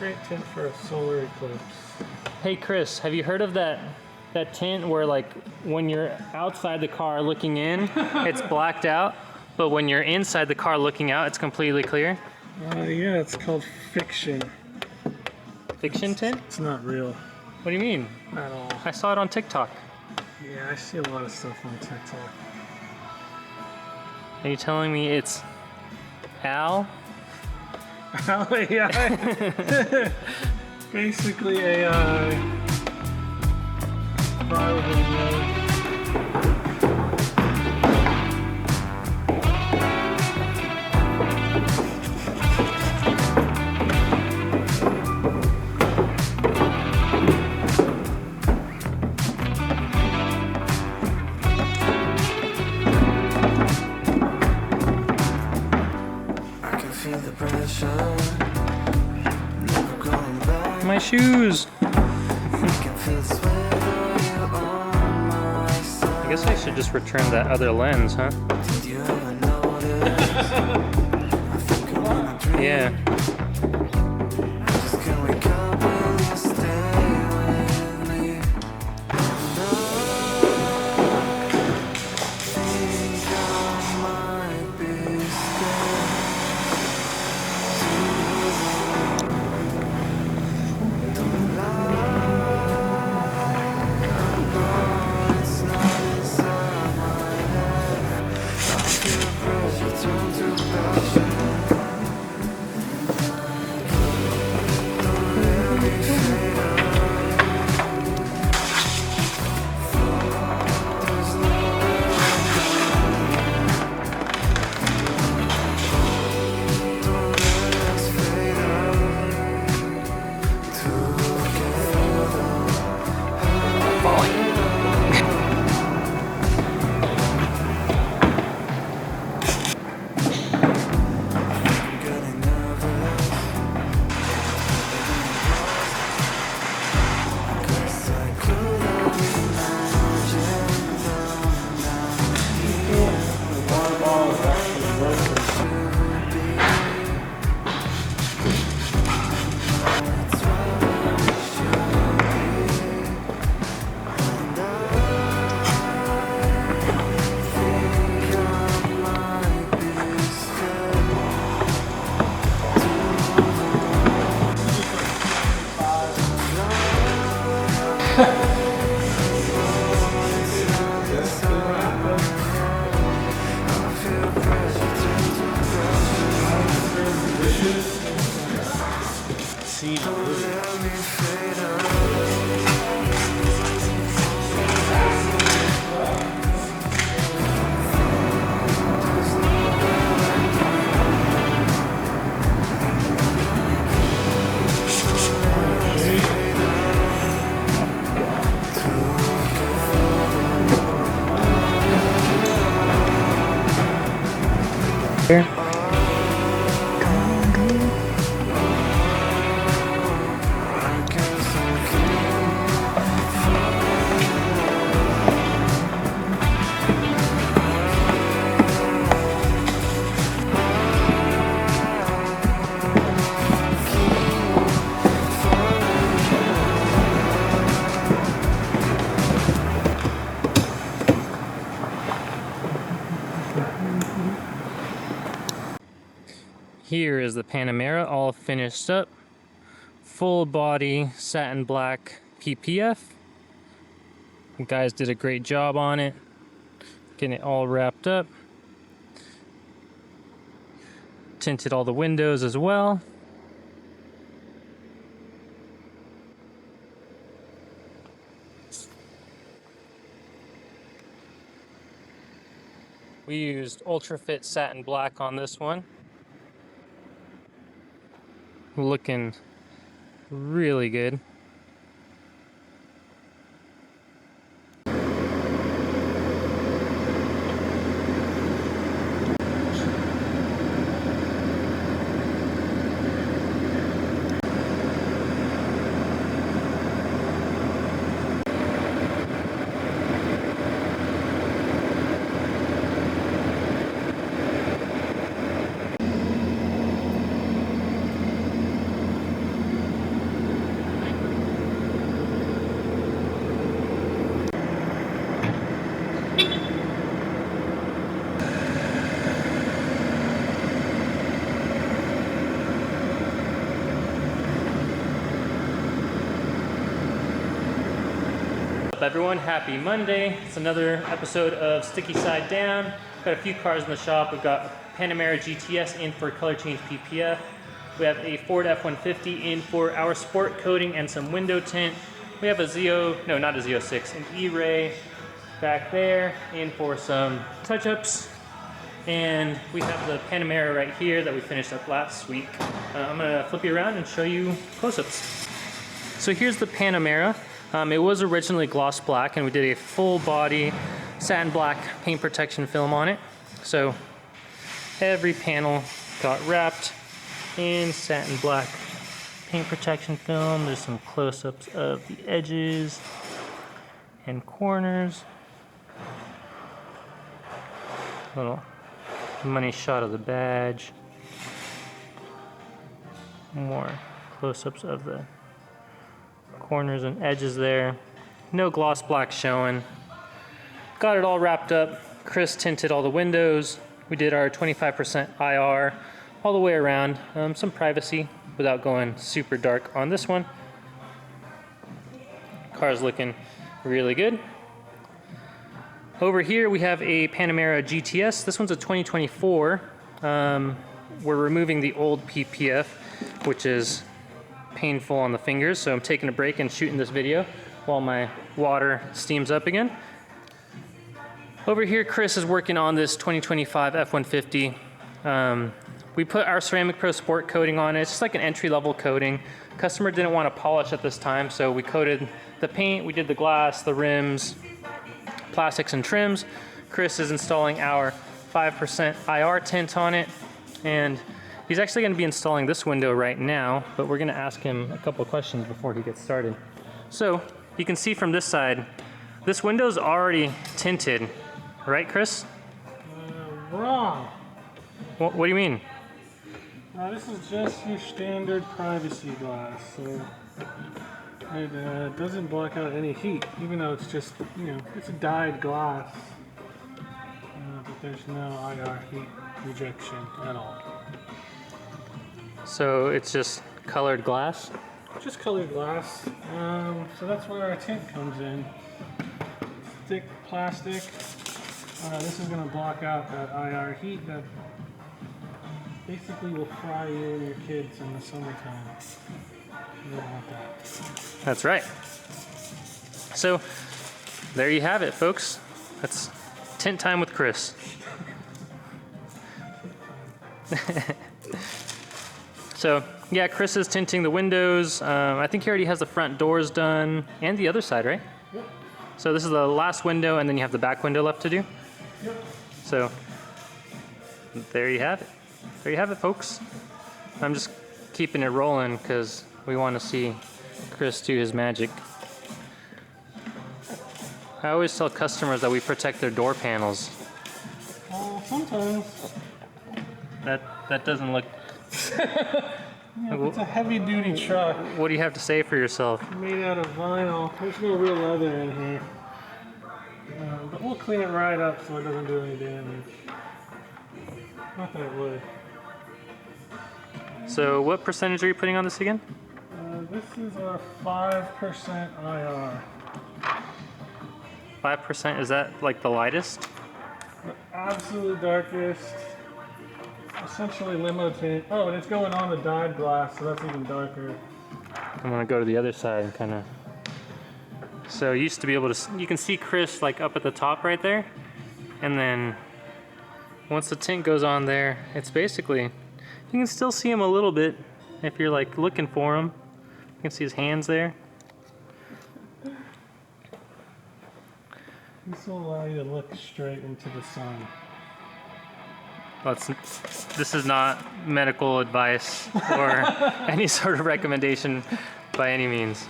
great tint for a solar eclipse. Hey Chris, have you heard of that tint where like when you're outside the car looking in, it's blacked out, but when you're inside the car looking out, it's completely clear? Yeah, it's called fiction. Fiction tint? It's not real What do you mean? at all. I saw it on TikTok. Yeah, I see a lot of stuff on TikTok. Are you telling me it's Al? AI. Basically AI. Probably. My shoes! I guess I should just return that other lens, huh? Yeah. Here. Here is the Panamera all finished up. Full body satin black PPF. You guys did a great job on it. Getting it all wrapped up. Tinted all the windows as well. We used Ultra Fit satin black on this one. Looking really good. everyone? Happy Monday. It's another episode of Sticky Side Down. Got a few cars in the shop. We've got Panamera GTS in for color change PPF. We have a Ford F-150 in for our sport coating and some window tint. We have a not a Z06, an E-Ray back there in for some touch-ups. And we have the Panamera right here that we finished up last week. I'm gonna flip you around and show you close-ups. So here's the Panamera. It was originally gloss black, and we did a full body satin black paint protection film on it. So every panel got wrapped in satin black paint protection film. There's some close-ups of the edges and corners. Little money shot of the badge. More close-ups of the corners and edges there. No gloss black showing. Got it all wrapped up. Chris tinted all the windows. We did our 25% IR all the way around. Some privacy without going super dark on this one. Car's looking really good. Over here we have a Panamera GTS. This one's a 2024. We're removing the old PPF, which is painful on the fingers, so I'm taking a break and shooting this video while my water steams up again. Over here, Chris is working on this 2025 F-150. We put our Ceramic Pro Sport coating on it. It's just like an entry-level coating. Customer didn't want to polish at this time, so we coated the paint, we did the glass, the rims, plastics and trims. Chris is installing our 5% IR tint on it, and he's actually going to be installing this window right now, but we're going to ask him a couple of questions before he gets started. So you can see from this side, this window's already tinted, right, Chris? Wrong. What do you mean? This is just your standard privacy glass, so it doesn't block out any heat, even though it's just, it's a dyed glass. But there's no IR heat rejection at all. So it's just colored glass? Just colored glass. So that's where our tint comes in. Thick plastic. This is going to block out that IR heat that basically will fry you and your kids in the summertime. You don't want that. That's right. So there you have it, folks. That's tint time with Chris. So yeah, Chris is tinting the windows. I think he already has the front doors done and the other side, right? Yep. So this is the last window, and then you have the back window left to do. Yep. So there you have it. There you have it, folks. I'm just keeping it rolling because we want to see Chris do his magic. I always tell customers that we protect their door panels. Sometimes. That doesn't look... It's a heavy-duty truck. What do you have to say for yourself? Made out of vinyl. There's no real leather in here. But we'll clean it right up so it doesn't do any damage. Not that it would. So what percentage are you putting on this again? This is our 5% IR. 5%? Is that like the lightest? The absolute darkest. Essentially limo tint. Oh, and it's going on the dyed glass, so that's even darker. I'm gonna go to the other side and kind of. So you used to be able to. You can see Chris like up at the top right there, and then once the tint goes on there, it's basically. You can still see him a little bit if you're like looking for him. You can see his hands there. This will allow you to look straight into the sun. This is not medical advice or any sort of recommendation by any means.